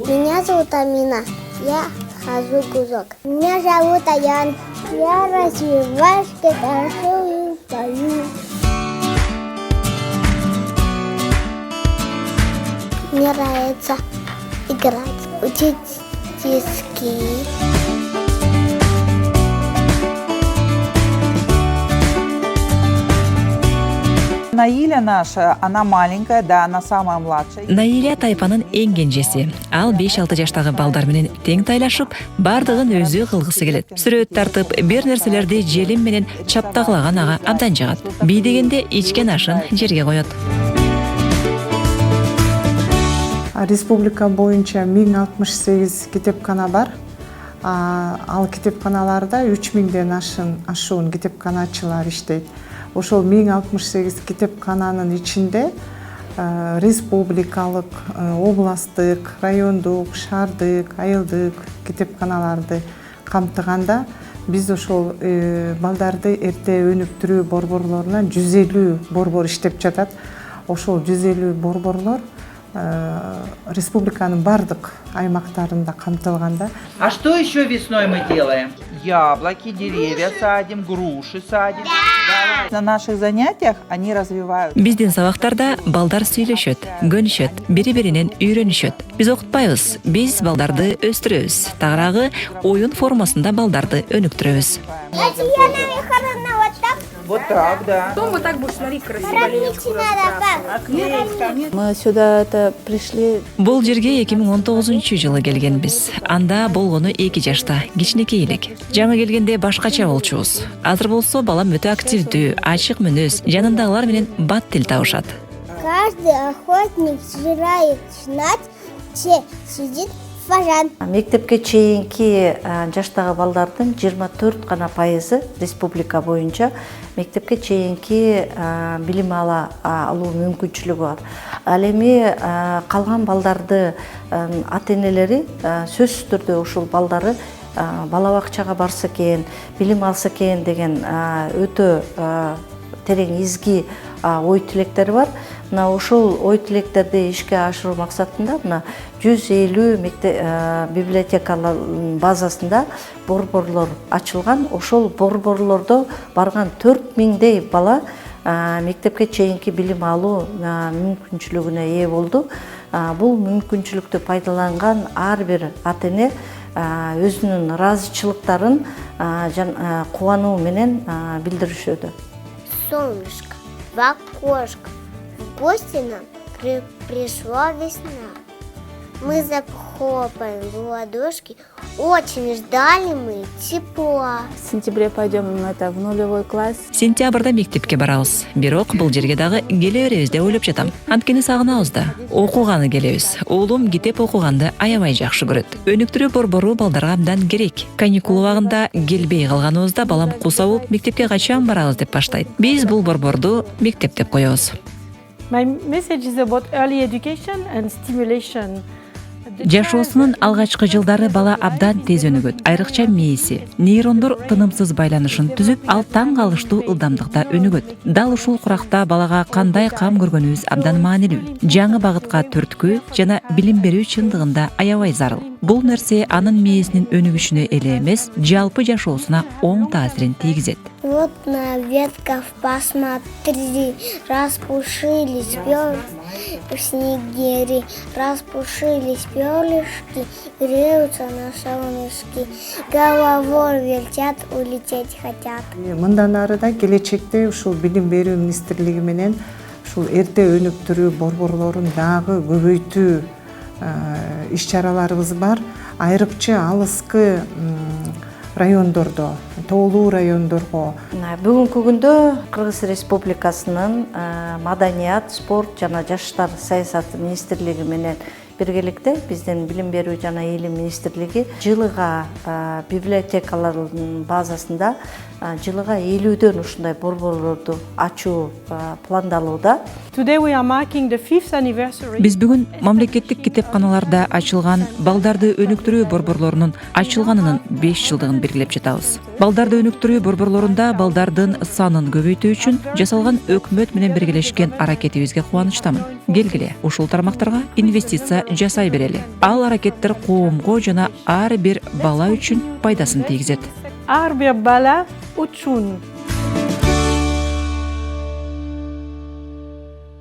Меня зовут Амина. Я хожу в кружок. Меня зовут Аян. Я развиваюсь, танцую, пою. Мне нравится играть, учить стишки. Наиля наша, она маленькая, да, она самая младшая. Наиля тайпанын эң кенжеси. Ал 5-6 жаштагы балдар менен тең тайлашып, бардыгын өзү кылгысы келет. Сүрөт тартып, бир нерселерди желим менен чаптагылаган ага абдан жагат. Би дегенде ичкен ашын жерге коет. Республика боюнча 1068 китепкана бар. Ал китепканаларда 3000ден ашуун китепканачылар иштейт. Ошол 1068 китепкананын ичинде республикалык, областтык, райондук, шаардык, айылдык китепканаларды камтыганда биз ошол балдарды эрте өнүктүрүү борборлорунан 150 борбор иштеп жатат. Ошол 150 борборлор республиканын бардык аймактарында камтылганда. А что еще весной мы делаем? Яблоки, деревья садим, груши садим. На наших занятиях они развивают. Биздин сабактарда балдар сүйлөшөт, көнүшөт, бири-биринен үйрөнүшөт. Биз окутпайбыз, биз балдарды өстүрөбүз. Тагыраагы оюн формасында балдарды өнүктүрөбүз. Вот так, да. Вот так будешь, смотри, красиво. Мы сюда пришли. Бул жерге 2019-жылы келгенбиз. Анда болгону 2 жашта, кичинекей элек. Жаңы келгенде башкача болчубуз. Азыр болсо балам өтө активдүү, ачык мүнөз, жанындагылар менен бат тил табышат. Каждый охотник желает знать, где сидит фажан. Мектепке чейинки жаштагы балдардын 24 гана пайызы республика боюнча мектепке чейинки билим алуу мүмкүнчүлүгү бар. Ал эми калган балдарды ата-энелери сөзсүз түрдө ушул балдары бала бакчага барса экен, билим алса экен деген өтө терең изги ой тилектери бар. Мына ошол ой тилектерди ишке ашыруу максатында мына 150 библиотекалардын базасында борборлор ачылган. Ошол борборлордо барган 4000дей бала мектепке чейинки билим алуу мүмкүнчүлүгүнө ээ болду. Бул мүмкүнчүлүктү пайдаланган ар бир ата-эне өзүнүн ыраазычылыктарын кубануу менен билдиришүүдө. Солнышко, в окошко, в гости нам пришла весна. Мы захлопаем в ладошки, очень ждали мы тепла. В сентябре пойдем в нулевой класс. Сентябрда мектепке барабыз. Бирок бул жерге дагы келе беребиз деп ойлоп жатам. Анткени сагынабыз да. Окуганы келебиз. Уулум китеп окуганды аябай жакшы көрөт. Өнүктүрүү борбору балдарга абдан керек. Каникул убагында келбей калганыбызда балам куса болуп мектепке качан барабыз деп баштайт. Биз бул борборду мектеп деп коебуз. My message is about early education and stimulation. Жашоосунун алгачкы жылдары бала абдан тез өнүгөт. Айрыкча мээси, нейрондор тынымсыз байланышын түзүп, ал таң калыштуу ылдамдыкта өнүгөт. Дал ушул куракта балага кандай кам көргөнүбүз абдан маанилүү. Жаңы багытка түрткү жана билим берүү чындыгында аябай зарыл. Бул нерсе анын мээсинин өнүгүшүнө эле эмес, жалпы жашоосуна оң таасирин тийгизет. Вот на ветках посмотри, распушились снегири, распушились пёрлышки, греются на солнышке, головой вертят, улететь хотят. Мындан ары да келечекте ушул билим берүү министрлиги менен ушул эрте өнүктүрүү борборлорун дагы көбөйтүү иш-чараларыбыз бар. Айрыкча алыскы райондордо, тоолуу райондорго. Бүгүнкү күндө Кыргыз Республикасынын маданият, спорт жана жаштар саясаты министрлиги менен биргеликте биздин билим берүү жана илим министрлиги жылыга библиотекалардын базасында жылыга 50дөн ушундай борборлорду ачуу пландалууда. Today we are marking the 5th anniversary. Биз бүгүн мамлекеттик китепканаларда ачылган балдарды өнүктүрүү борборлорунун ачылганынын 5 жылдыгын белгилеп жатабыз. Балдарды өнүктүрүү борборлорунда балдардын санын көбөйтүү үчүн жасалган өкмөт менен биргелешкен аракетибизге кубанычтамын. келгиле ушул тармактарга инвестиция жасай берели. Ал аракеттер коомго жана ар бир бала үчүн пайдасын тийгизет. Ар бир бала үчүн